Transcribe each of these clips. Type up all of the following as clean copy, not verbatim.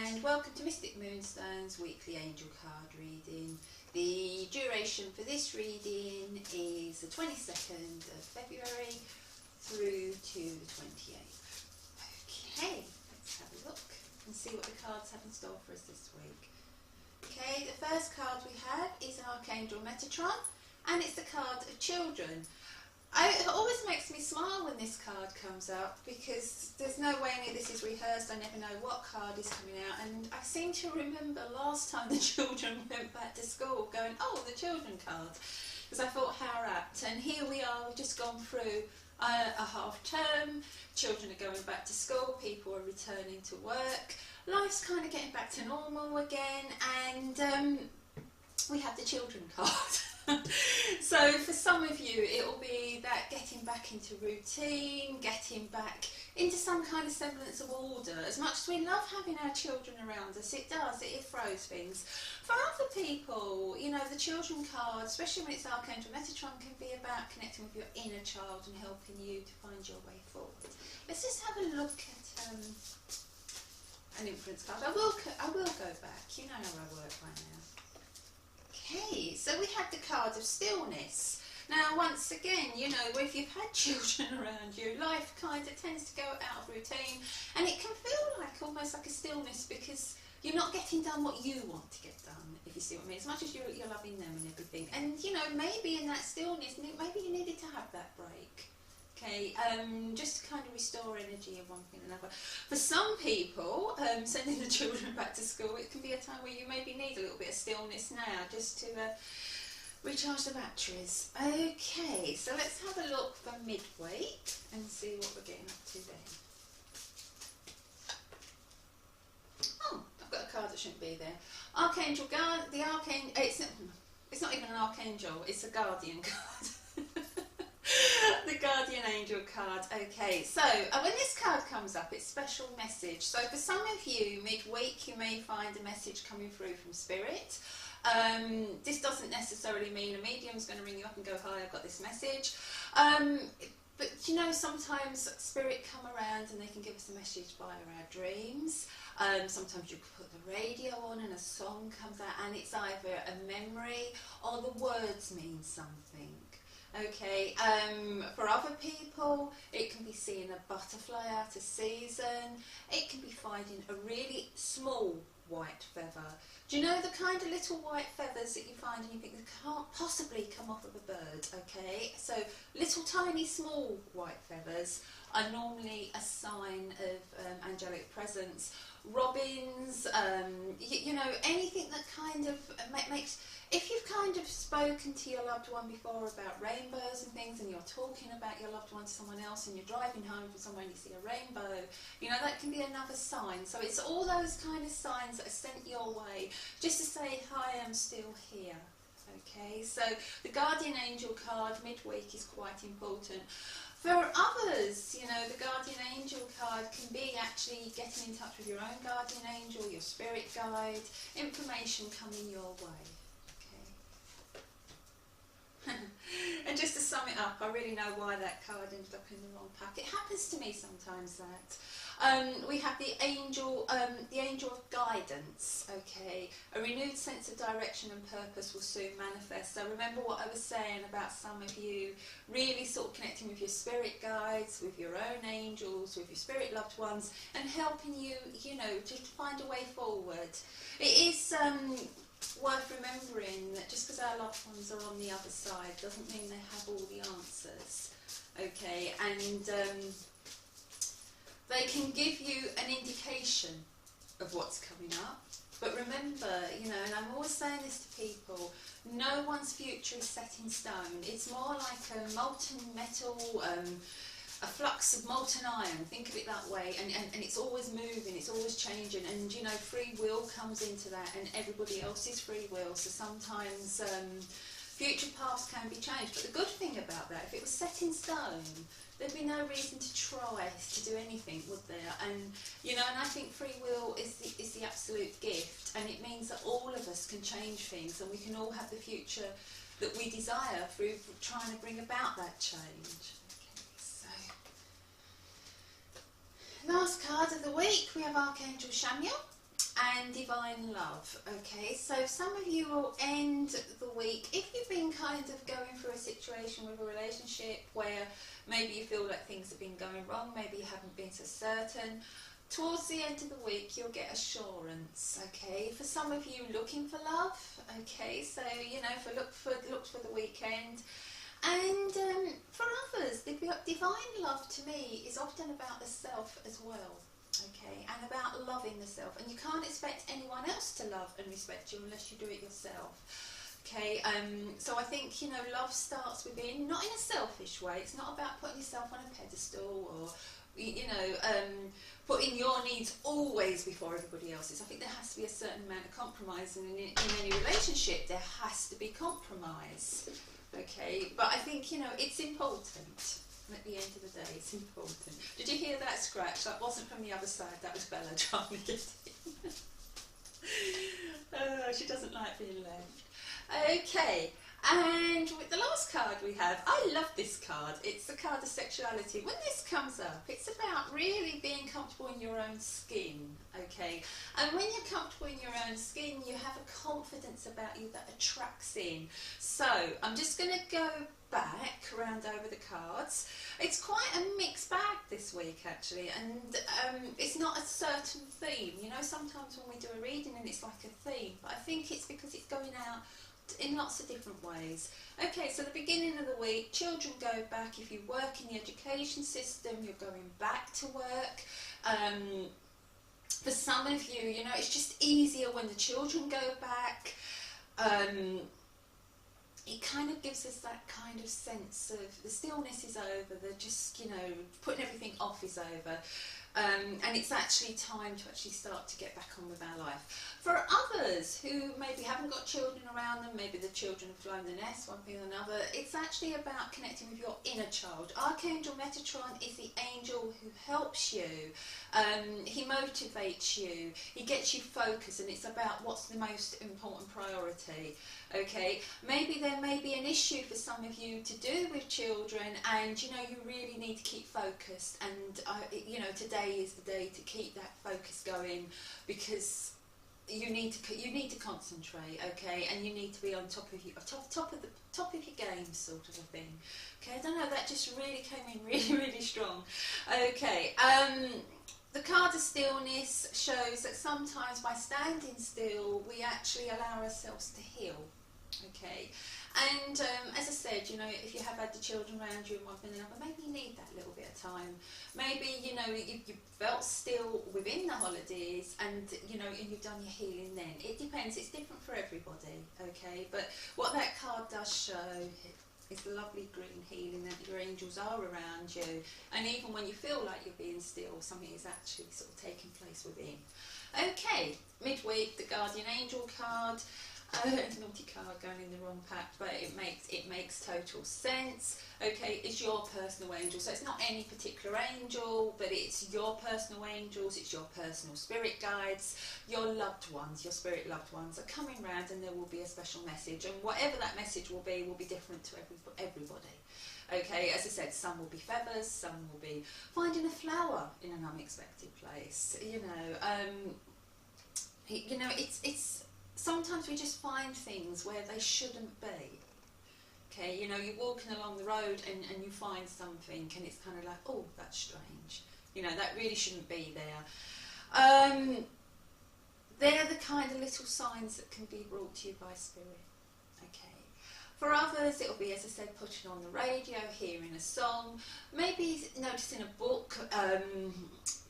and welcome to Mystic Moonstone's weekly angel card reading. The duration for this reading is the 22nd of February through to the 28th. Okay, let's have a look and see what the cards have in store for us this week. Okay, the first card we have is Archangel Metatron, and it's the card of children. It always makes me smile when this card comes up because there's no way any of this is rehearsed. I never know what card is coming out, and I seem to remember last time the children went back to school going, oh, the children card, because I thought how apt. And here we are, we've just gone through a half term, children are going back to school, people are returning to work, life's kind of getting back to normal again, and we have the children card. So for some of you it will be that getting back into routine, getting back into some kind of semblance of order. As much as we love having our children around us, it throws things. For other people, you know, the children card, especially when it's Archangel Metatron, can be about connecting with your inner child and helping you to find your way forward. Let's just have a look at an influence card. I will go back, you know how I work by now. Okay, so we have the card of stillness. Now, once again, you know, if you've had children around you, life kind of tends to go out of routine, and it can feel like almost like a stillness because you're not getting done what you want to get done, if you see what I mean, as much as you're loving them and everything. And, you know, maybe in that stillness, maybe you needed to have that break. Okay, just to kind of restore energy of one thing and another. For some people, sending the children back to school, it can be a time where you maybe need a little bit of stillness now, just to recharge the batteries. Okay, so let's have a look for midweek and see what we're getting up to then. Oh, I've got a card that shouldn't be there. Archangel Guard, the Archangel, it's not even an Archangel, it's a Guardian card. The Guardian Angel card. Okay, so when this card comes up, it's special message. So for some of you, midweek, you may find a message coming through from Spirit. This doesn't necessarily mean a medium's going to ring you up and go, hi, I've got this message. But you know, sometimes Spirit come around and they can give us a message via our dreams. Sometimes you can put the radio on and a song comes out and it's either a memory or the words mean something. Okay, for other people, it can be seeing a butterfly out of season. It can be finding a really small white feather. Do you know the kind of little white feathers that you find and you think they can't possibly come off of a bird? Okay, so little tiny small white feathers are normally a sign of angelic presence. Robins, you know, anything that kind of makes... If you've kind of spoken to your loved one before about rainbows and things, and you're talking about your loved one to someone else, and you're driving home from somewhere and you see a rainbow, you know, that can be another sign. So it's all those kind of signs that are sent your way, just to say, hi, I'm still here. Okay, so the Guardian Angel card midweek is quite important. For others, you know, the Guardian Angel card can be actually getting in touch with your own Guardian Angel, your spirit guide, information coming your way. And just to sum it up, I really know why that card ended up in the wrong pack. It happens to me sometimes that. We have the angel of guidance, okay. A renewed sense of direction and purpose will soon manifest. So remember what I was saying about some of you really sort of connecting with your spirit guides, with your own angels, with your spirit loved ones, and helping you, you know, just to find a way forward. It is... worth remembering that just because our loved ones are on the other side doesn't mean they have all the answers, okay, and they can give you an indication of what's coming up, but remember, you know, and I'm always saying this to people, no one's future is set in stone. It's more like a molten metal, a flux of molten iron, think of it that way, and it's always moving, it's always changing, and you know, free will comes into that, and everybody else's free will, so sometimes future paths can be changed. But the good thing about that, if it was set in stone, there'd be no reason to try to do anything, would there? And you know, and I think free will is the absolute gift, and it means that all of us can change things, and we can all have the future that we desire through trying to bring about that change. Last card of the week, we have Archangel Chamuel, and divine love. Okay, so some of you will end the week, if you've been kind of going through a situation with a relationship where maybe you feel like things have been going wrong, maybe you haven't been so certain, towards the end of the week you'll get assurance. Okay, for some of you looking for love, okay, so you know, look for the weekend. And for others, the divine love to me is often about the self as well. Okay, and about loving the self, and you can't expect anyone else to love and respect you unless you do it yourself. Okay, so I think, you know, love starts within, not in a selfish way. It's not about putting yourself on a pedestal or, you know, putting your needs always before everybody else's. I think there has to be a certain amount of compromise, and in any relationship there has to be compromise. Okay, but I think, you know, it's important. At the end of the day, it's important. Did you hear that scratch? That wasn't from the other side, that was Bella trying to get in. She doesn't like being left. Okay, and with the last card we have, I love this card. It's the card of sexuality. When this comes up, it's about really being comfortable in your own skin, okay? And when you're comfortable in your own skin, you have a confidence about you that attracts in. So, I'm just going to go back around over the cards. It's quite a mixed bag this week actually, and it's not a certain theme. You know, sometimes when we do a reading and it's like a theme, but I think it's because it's going out in lots of different ways. Okay, so the beginning of the week, children go back. If you work in the education system, you're going back to work. For some of you, you know, it's just easier when the children go back. It kind of gives us that kind of sense of the stillness is over, the just, you know, putting everything off is over. And it's actually time to actually start to get back on with our life. For others who maybe haven't got children around them, maybe the children have flown the nest, one thing or another, it's actually about connecting with your inner child. Archangel Metatron is the angel who helps you. He motivates you, he gets you focused, and it's about what's the most important priority. Okay, maybe there may be an issue for some of you to do with children, and you know, you really need to keep focused, and you know, today is the day to keep that focus going, because you need to concentrate, okay, and you need to be on top of your game, sort of a thing. Okay, I don't know, that just really came in really strong. Okay, the card of stillness shows that sometimes by standing still we actually allow ourselves to heal. Okay, and as I said, you know, if you have had the children around you and one thing or another, maybe you need that little bit of time. Maybe, you know, you felt still within the holidays, and you know, and you've done your healing then. It depends, it's different for everybody, okay, but what that card does show is the lovely green healing, that your angels are around you, and even when you feel like you're being still, something is actually sort of taking place within. Okay, midweek, the guardian angel card. Naughty card going in the wrong pack, but it makes total sense. Okay, it's your personal angel, so it's not any particular angel, but it's your personal angels, it's your personal spirit guides, your loved ones, your spirit loved ones are coming round, and there will be a special message, and whatever that message will be different to everybody. Okay, as I said, some will be feathers, some will be finding a flower in an unexpected place. You know, it's sometimes we just find things where they shouldn't be. Okay, you know, you're walking along the road and you find something, and it's kind of like, oh, that's strange. You know, that really shouldn't be there. They're the kind of little signs that can be brought to you by spirit. Okay. For others, it'll be, as I said, putting on the radio, hearing a song, maybe noticing a book,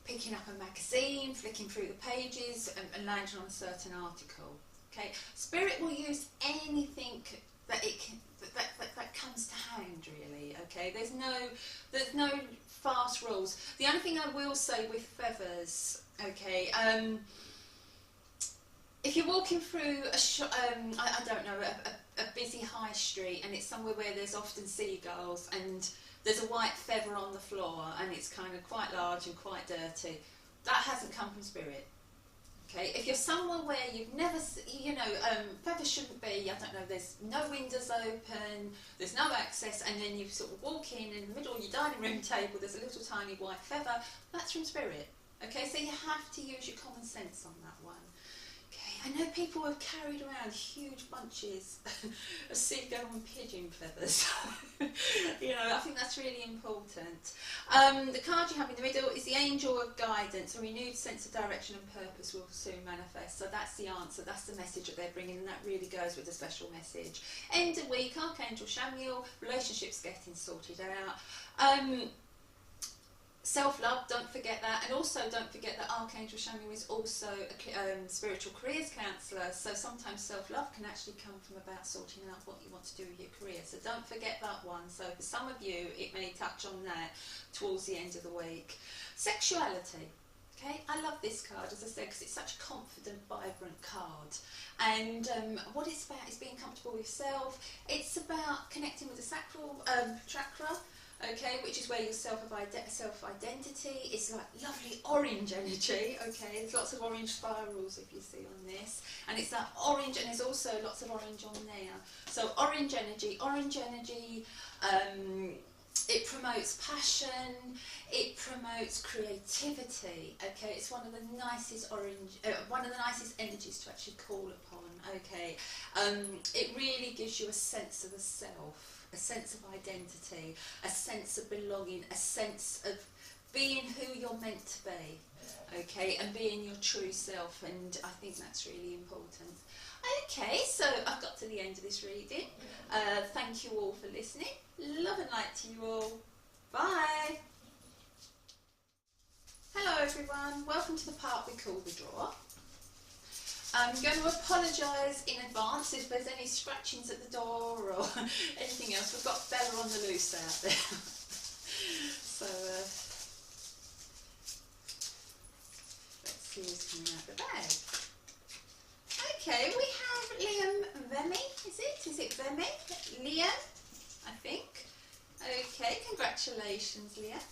picking up a magazine, flicking through the pages, and landing on a certain article. Okay, spirit will use anything that that comes to hand, really. Okay, there's no fast rules. The only thing I will say with feathers, okay, if you're walking through I don't know, a busy high street, and it's somewhere where there's often seagulls, and there's a white feather on the floor, and it's kind of quite large and quite dirty, that hasn't come from spirit. Okay, if you're somewhere where you've never, you know, feathers shouldn't be, I don't know, there's no windows open, there's no access, and then you sort of walk in the middle of your dining room table, there's a little tiny white feather, that's from spirit. Okay, so you have to use your common sense on that one. I know people have carried around huge bunches of seagull and pigeon feathers. You know, I think that's really important. The card you have in the middle is the angel of guidance. A renewed sense of direction and purpose will soon manifest. So that's the answer, that's the message that they're bringing, and that really goes with the special message. End of week, Archangel Chamuel, relationships getting sorted out. Self-love, don't forget that, and also don't forget that Archangel Chamuel is also a spiritual careers counsellor, so sometimes self-love can actually come from about sorting out what you want to do with your career, so don't forget that one. So for some of you it may touch on that towards the end of the week. Sexuality. Okay, I love this card, as I said, because it's such a confident, vibrant card. And what it's about is being comfortable with yourself. It's about connecting with the sacral chakra, okay, which is where your self-identity. It's like lovely orange energy, okay. There's lots of orange spirals if you see on this. And it's that orange, and there's also lots of orange on there. So orange energy, it promotes passion, it promotes creativity, okay. It's one of the nicest energies to actually call upon, okay. It really gives you a sense of the self, a sense of identity, a sense of belonging, a sense of being who you're meant to be, okay, and being your true self, and I think that's really important. Okay, so I've got to the end of this reading. Thank you all for listening. Love and light to you all. Bye. Hello everyone, welcome to the part we call the draw. I'm going to apologise in advance if there's any scratchings at the door or anything else. We've got Bella on the loose out there. So let's see who's coming out the bag. Okay, we have Liam Vemi, is it Vemi? Liam, I think. Okay, congratulations Liam.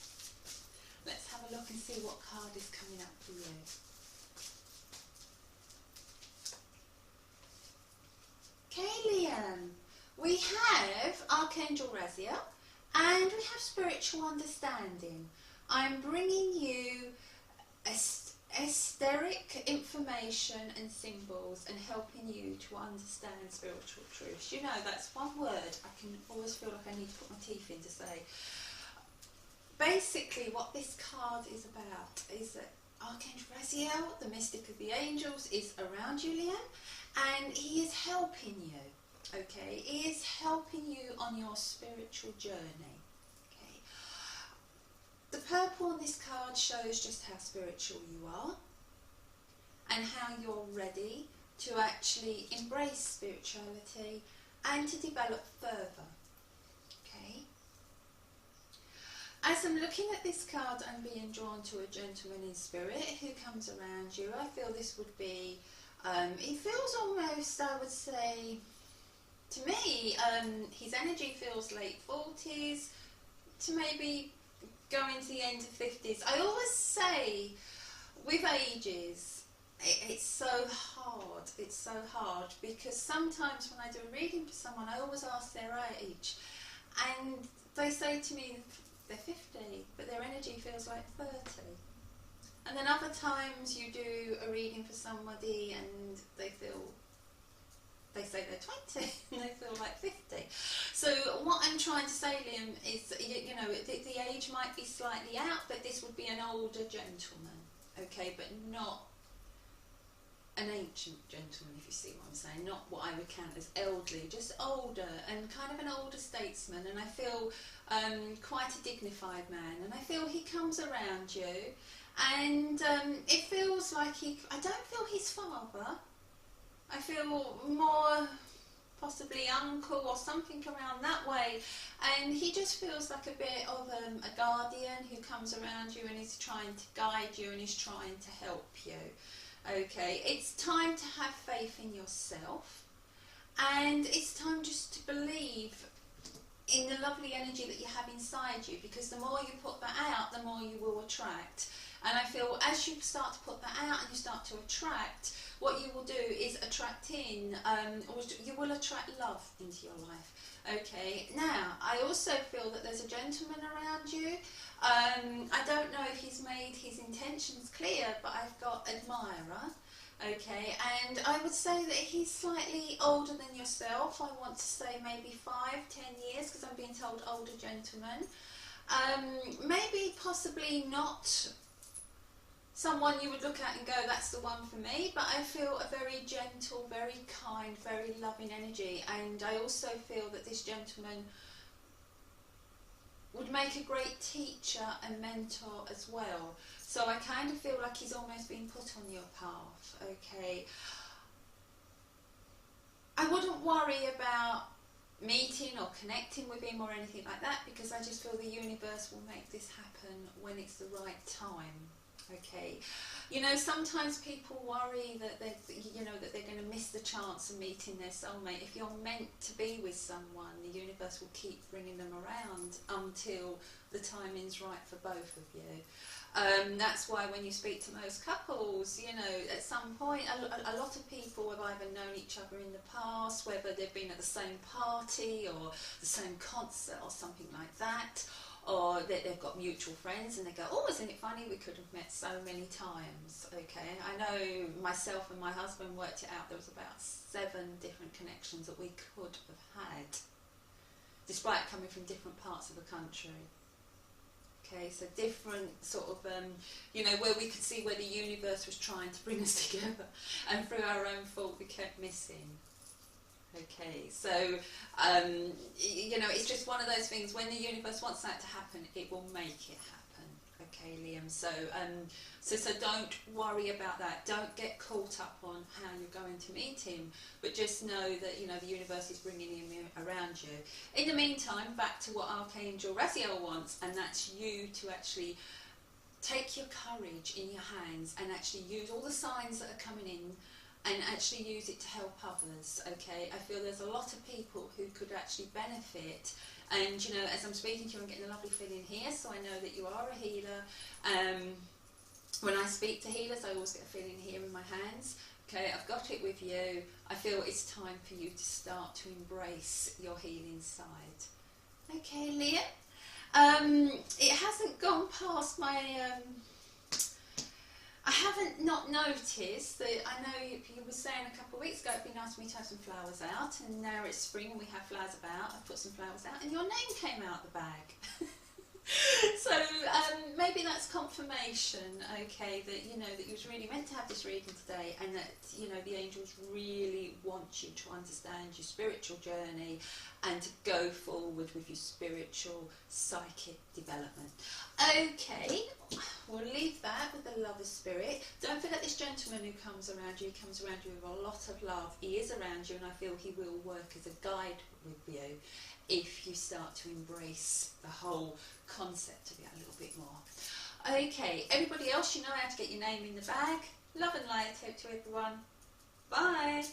Let's have a look and see what card is coming up for you. Okay Liam, we have Archangel Raziel and we have spiritual understanding. I'm bringing you esoteric information and symbols and helping you to understand spiritual truths. You know, that's one word I can always feel like I need to put my teeth in to say. Basically what this card is about is that Archangel Raziel, the mystic of the angels, is around you, Liam, and he is helping you, okay? He is helping you on your spiritual journey, okay? The purple on this card shows just how spiritual you are and how you're ready to actually embrace spirituality and to develop further, okay? As I'm looking at this card, I'm being drawn to a gentleman in spirit who comes around you. I feel this would be, it feels almost, I would say, to me, his energy feels late 40s to maybe going to the end of 50s. I always say, with ages, it's so hard, because sometimes when I do a reading for someone, I always ask their age, and they say to me they're 50, but their energy feels like 30. And then other times you do a reading for somebody and they say they're 20 and they feel like 50. So what I'm trying to say, Liam, is, you know, the age might be slightly out, but this would be an older gentleman, okay, but not an ancient gentleman, if you see what I'm saying, not what I would count as elderly, just older and kind of an older statesman, and I feel quite a dignified man, and I feel he comes around you, and it feels like I don't feel his father, I feel more possibly uncle or something around that way, and he just feels like a bit of a guardian who comes around you and is trying to guide you and is trying to help you. Okay, it's time to have faith in yourself, and it's time just to believe in the lovely energy that you have inside you, because the more you put that out, the more you will attract. And I feel as you start to put that out and you start to attract, what you will do is attract in, or you will attract love into your life. Okay, now I also feel that there's a gentleman around you. I don't know if he's made his intentions clear, but I've got admirer, Okay, and I would say that he's slightly older than yourself. I want to say maybe 5, 10 years, because I'm being told older gentleman. Maybe possibly not someone you would look at and go, that's the one for me, but I feel a very gentle, very kind, very loving energy, and I also feel that this gentleman would make a great teacher and mentor as well. So I kind of feel like he's almost been put on your path, okay? I wouldn't worry about meeting or connecting with him or anything like that, because I just feel the universe will make this happen when it's the right time. Okay, you know, sometimes people worry that they're going to miss the chance of meeting their soulmate. If you're meant to be with someone, the universe will keep bringing them around until the timing's right for both of you. That's why when you speak to most couples, you know, at some point, a lot of people have either known each other in the past, whether they've been at the same party or the same concert or something like that, or that they've got mutual friends and they go, oh, isn't it funny, we could have met so many times. Okay, I know myself and my husband worked it out, there was about 7 different connections that we could have had, despite coming from different parts of the country. Okay, so different sort of, you know, where we could see where the universe was trying to bring us together, and through our own fault we kept missing. Okay, so, you know, it's just one of those things, when the universe wants that to happen, it will make it happen. Okay, Liam, so, so don't worry about that. Don't get caught up on how you're going to meet him, but just know that, you know, the universe is bringing him around you. In the meantime, back to what Archangel Raziel wants, and that's you to actually take your courage in your hands and actually use all the signs that are coming in, and actually use it to help others. Okay, I feel there's a lot of people who could actually benefit, and you know, as I'm speaking to you, I'm getting a lovely feeling here, so I know that you are a healer. When I speak to healers, I always get a feeling here in my hands. Okay, I've got it with you. I feel it's time for you to start to embrace your healing side. Okay, Liam, it hasn't gone past my I haven't not noticed that. I know you were saying a couple of weeks ago it'd be nice for me to have some flowers out, and now it's spring and we have flowers about. I've put some flowers out and your name came out the bag. So maybe that's confirmation, okay, that you know that you was really meant to have this reading today, and that you know the angels really want you to understand your spiritual journey and to go forward with your spiritual psychic development. Okay, we'll leave that with the lover spirit. Don't forget this gentleman who comes around you. He comes around you with a lot of love. He is around you, and I feel he will work as a guide with you if you start to embrace the whole concept of it a little bit more. Okay, everybody else, you know how to get your name in the bag. Love and light out to everyone. Bye.